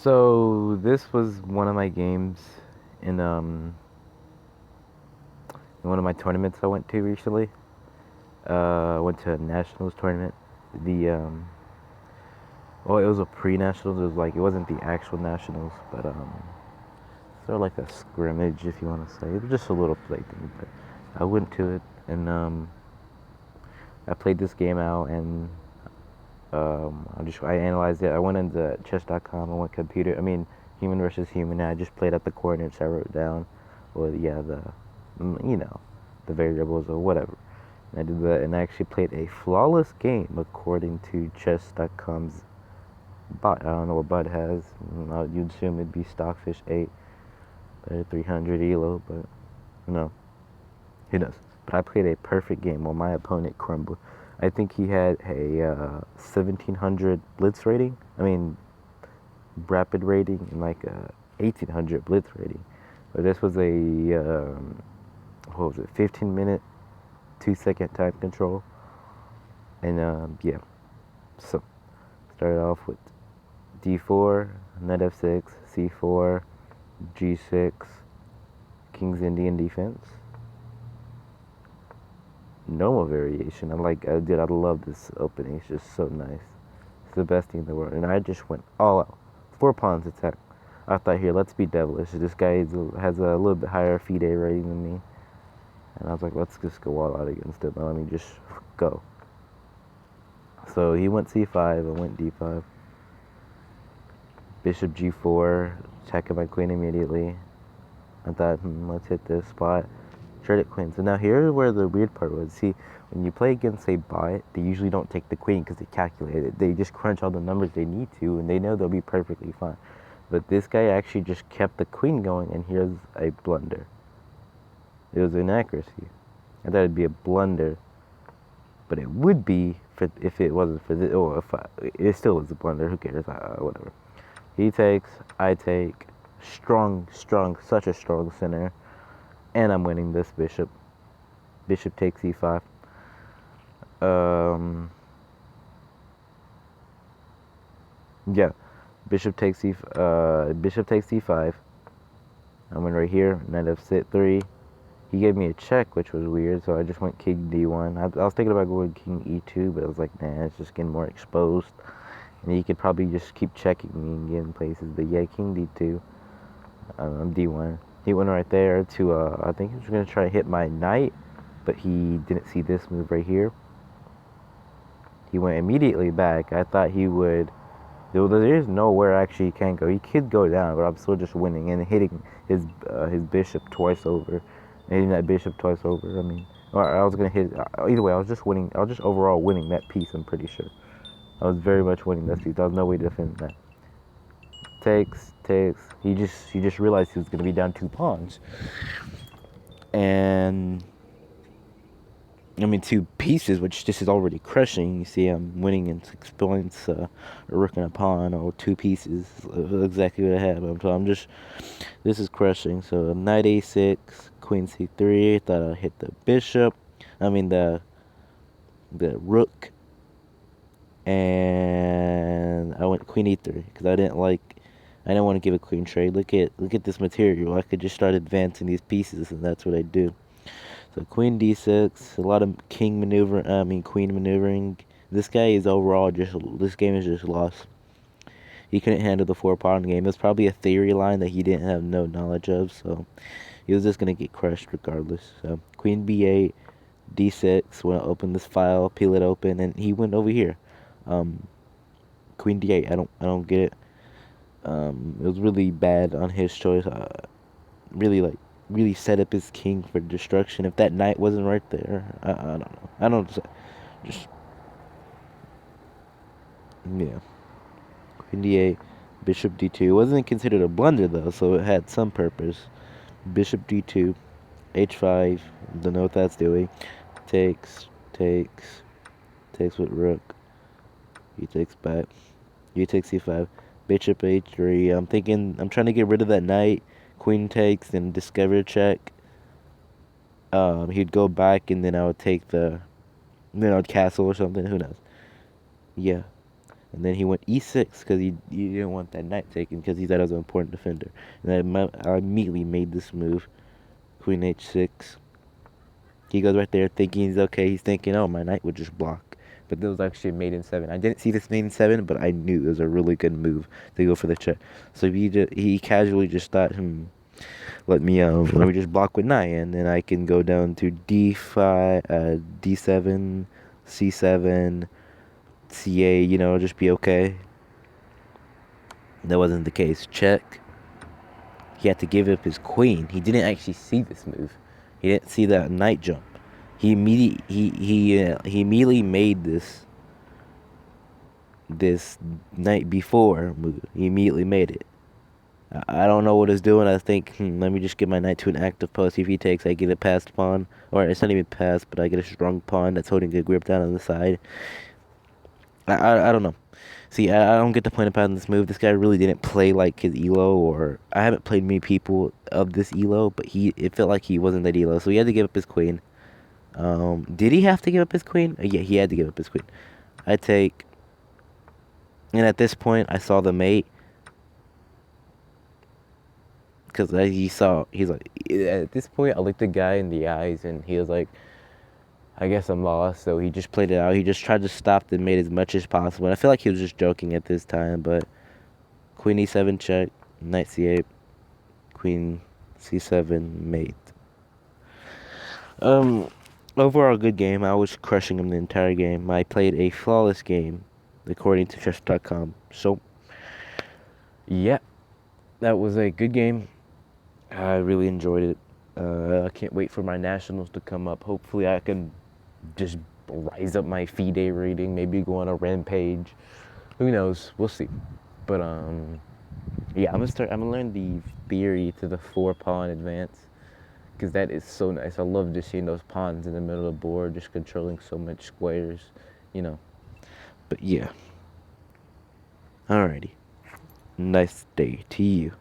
So this was one of my games in in one of my tournaments I went to recently. I went to a nationals tournament. The well, it was a pre-nationals. It was like it wasn't the actual nationals, but sort of like a scrimmage, if you want to say. It was just a little play thing. But I went to it and I played this game out and I analyzed it. I went into chess.com. I went computer. I mean, human versus human. And I just played at the coordinates. I wrote down, well, yeah, you know, the variables or whatever. And I did that, and I actually played a flawless game according to chess.com's bot. I don't know what bot has. You'd assume it'd be Stockfish 8, 300 elo, but no, who knows? But I played a perfect game while my opponent crumbled. I think he had a 1700 blitz rating. I mean, rapid rating and like a 1800 blitz rating. But this was a what was it? 15-minute, 2-second time control. And yeah, so started off with d4, knight f6, c4, g6, king's Indian defense. Normal variation. I love this opening. It's just so nice. It's the best thing in the world. And I just went all out. 4 pawns attack. I thought, here, let's be devilish. This guy has a little bit higher FIDE rating than me. And I was like, let's just go all out against him. Let me just go. So he went c5. I went d5. Bishop g4. Attacking my queen immediately. I thought, let's hit this spot. Traded queen. So now here's where the weird part was. See, when you play against a bot, they usually don't take the queen because they calculate it. They just crunch all the numbers they need to, and they know they'll be perfectly fine. But this guy actually just kept the queen going, and here's a blunder. It was inaccuracy. I thought it'd be a blunder, but it would be if it wasn't for this. Or it still was a blunder. Who cares? Whatever. He takes. I take. Strong, such a strong center. And I'm winning this bishop. Bishop takes e5. Yeah. Bishop takes e5. I went right here. Knight f3. He gave me a check, which was weird, so I just went king d1. I was thinking about going king e2, but I was like, nah, it's just getting more exposed. And he could probably just keep checking me and getting places. But yeah, king d2. D1. He went right there to, I think he was going to try to hit my knight, but he didn't see this move right here. He went immediately back. I thought he would. There is nowhere actually he can go. He could go down, but I'm still just winning and hitting his bishop twice over. Hitting that bishop twice over. I mean, or I was going to hit. Either way, I was just winning. I was just overall winning that piece, I'm pretty sure. I was very much winning that piece. There was no way to defend that. Takes. He just realized he was going to be down 2 pawns. And I mean 2 pieces, which this is already crushing. You see, I'm winning in 6 points, a rook and a pawn, or 2 pieces. Exactly what I had. So I'm just, this is crushing. So knight a6, queen c3. Thought I'd hit the bishop. I mean the rook. And I went queen e3 because I didn't want to give a queen trade. Look at this material. I could just start advancing these pieces, and that's what I do. So queen d6, a lot of queen maneuvering. This guy is overall this game is just lost. He couldn't handle the 4-pawn game. It was probably a theory line that he didn't have no knowledge of, so he was just gonna get crushed regardless. So queen b8, d6. When I open this file, peel it open, and he went over here. Queen d8. I don't get it. It was really bad on his choice. Really set up his king for destruction. If that knight wasn't right there, I don't know. I don't just yeah. Queen d8, bishop d2. It wasn't considered a blunder though, so it had some purpose. Bishop d2, h5. Don't know what that's doing. Takes with rook. He takes back. You take c5. Bishop h3. I'm trying to get rid of that knight. Queen takes and discover check. He'd go back and then I would take then I would castle or something. Who knows? Yeah. And then he went e6 because he didn't want that knight taken because he thought I was an important defender. And I immediately made this move, queen h6. He goes right there thinking he's okay. He's thinking, oh, my knight would just block. But there was actually a mate in 7. I didn't see this mate in 7, but I knew it was a really good move to go for the check. So he casually just thought, let me just block with knight, and then I can go down to d5, d7, c7, c8. Just be okay. That wasn't the case. Check. He had to give up his queen. He didn't actually see this move. He didn't see that knight jump. He immediately made this night before move. He immediately made it. I don't know what he's doing. I think, let me just get my knight to an active post. If he takes, I get a passed pawn. Or it's not even passed, but I get a strong pawn that's holding a grip down on the side. I don't know. See, I don't get the point about this move. This guy really didn't play like his elo, or I haven't played many people of this elo, but it felt like he wasn't that elo, so he had to give up his queen. Did he have to give up his queen? Yeah, he had to give up his queen. I take, and at this point, I saw the mate, because he's like, at this point, I looked the guy in the eyes, and he was like, I guess I'm lost, so he just played it out. He just tried to stop the mate as much as possible, and I feel like he was just joking at this time, but queen e7 check, knight c8, queen c7 mate. Overall good game. I was crushing him the entire game. I played a flawless game, according to chess.com. So, yeah, that was a good game. I really enjoyed it. I can't wait for my nationals to come up. Hopefully, I can just rise up my FIDE rating. Maybe go on a rampage. Who knows? We'll see. But yeah, I'm gonna learn the theory to the 4-pawn advance, because that is so nice. I love just seeing those pawns in the middle of the board, just controlling so much squares, you know. But yeah. Alrighty. Nice day to you.